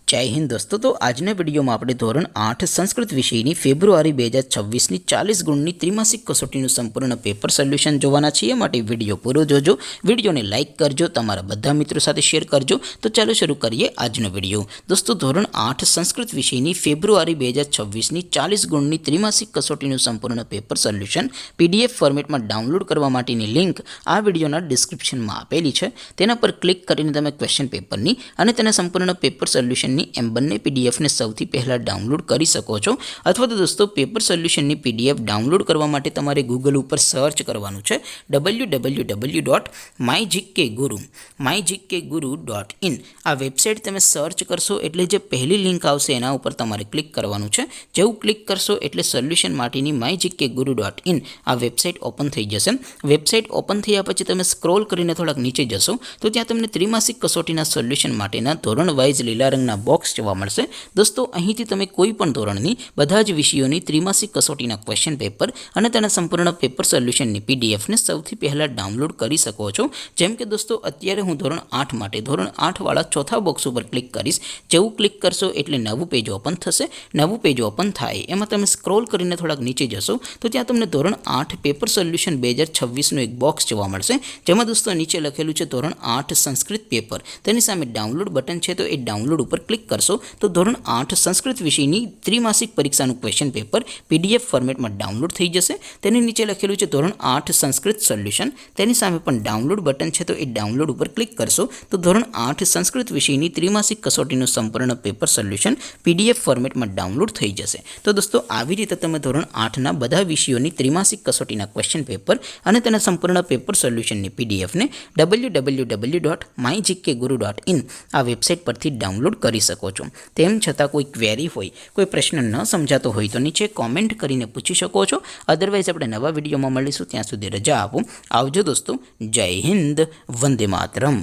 जय हिंद दोस्तों। तो આજના વિડીયોમાં આપણે ધોરણ 8 સંસ્કૃત વિષયની ફેબ્રુઆરી 2026ની 40 ગુણની ત્રિમાસિક કસોટીનું સંપૂર્ણ પેપર સોલ્યુશન જોવાના છીએ। માટે વિડીયો પૂરો જોજો, વિડીયોને લાઇક કરજો, તમારા બધા મિત્રો સાથે શેર કરજો। તો ચાલો શરૂ કરીએ આજનો વિડીયો। દોસ્તો ધોરણ 8 સંસ્કૃત વિષયની ફેબ્રુઆરી 2026ની 40 ગુણની ત્રિમાસિક કસોટીનું સંપૂર્ણ પેપર સોલ્યુશન પીડીએફ ફોર્મેટમાં ડાઉનલોડ કરવા માટેની લિંક આ વિડીયોના ડિસ્ક્રિપ્શનમાં આપેલી છે। તેના પર ક્લિક કરીને તમે ક્વેશ્ચન પેપરની અને તેના સંપૂર્ણ પેપર સોલ્યુશન एम बने पीडीएफ ने सौथी पहला डाउनलॉड करी सको छो। अथवा तो दोस्तों पेपर सोल्यूशन नी पीडीएफ डाउनलॉड करवा माटे तमारे गूगल पर सर्च करवानुं छे www.mygkguru.in आ वेबसाइट तमे सर्च करशो एटले जे पहली लिंक आवशे एना उपर तमारे क्लिक करवानुं छे। जेवुं क्लिक करशो एटले सोल्यूशन माटेनी mygkguru.in आ वेबसाइट ओपन थई जशे। वेबसाइट ओपन थया पछी तमे स्क्रॉल करीने थोड़ाक नीचे जशो तो त्यां तमने त्रिमासिक कसोटीना सोल्यूशन माटेना धोरण वाइज लीला रंगना बॉक्स जोवा मळशे। दोस्तों અહીંથી તમે કોઈ પણ ધોરણની બધા જ વિષયોની ત્રિમાસિક કસોટીના ક્વેશ્ચન પેપર અને તેના સંપૂર્ણ પેપર સોલ્યુશનની પીડીએફ ને સૌથી પહેલા ડાઉનલોડ કરી શકો છો। જેમ કે દોસ્તો અત્યારે હું ધોરણ 8 માટે ધોરણ 8 વાળા ચોથા બોક્સ ઉપર ક્લિક કરીશ। જેવું ક્લિક કરશો એટલે નવું પેજ ઓપન થશે। નવું પેજ ઓપન થાય એમાં તમે સ્ક્રોલ કરીને થોડાક નીચે જશો તો ત્યાં તમને ધોરણ 8 પેપર સોલ્યુશન 2026 નું એક બોક્સ જોવા મળશે। જેમાં દોસ્તો નીચે લખેલું છે ધોરણ 8 સંસ્કૃત પેપર, તેની સામે ડાઉનલોડ બટન છે તો એ ડાઉનલોડ ઉપર क्लिक करशो तो धोरण 8 संस्कृत विषयनी त्रिमासिक परीक्षाનું क्वेश्चन पेपर पीडीएफ फॉर्मेट में डाउनलॉड थई जशे। तेनी नीचे लखेलुं छे धोरण 8 संस्कृत सोल्यूशन, तेनी सामे पण डाउनलॉड बटन छे तो ए डाउनलॉड पर क्लिक करशो तो धोरण 8 संस्कृत विषयनी त्रिमासिक कसोटीનું संपूर्ण पेपर सोल्यूशन पीडीएफ फॉर्मेट में डाउनलॉड थई जशे। तो दोस्तों આવી રીતે તમે ધોરણ 8 ના બધા વિષયોની ત્રિમાસિક કસોટીના ક્વેશ્ચન પેપર અને તેના સંપૂર્ણ પેપર સોલ્યુશનની પીડીએફ ને www.mygkguru.in આ વેબસાઇટ પરથી ડાઉનલોડ કરી શકો છો। તેમ છતાં કોઈ ક્વેરી હોય, કોઈ પ્રશ્ન ન સમજાતો હોય તો નીચે કોમેન્ટ કરીને પૂછી શકો છો। અધરવાઇઝ આપણે નવા વિડીયોમાં મળીશું, ત્યાં સુધી રજા આપો। આવજો દોસ્તો, જય હિન્દ, વંદે માતરમ।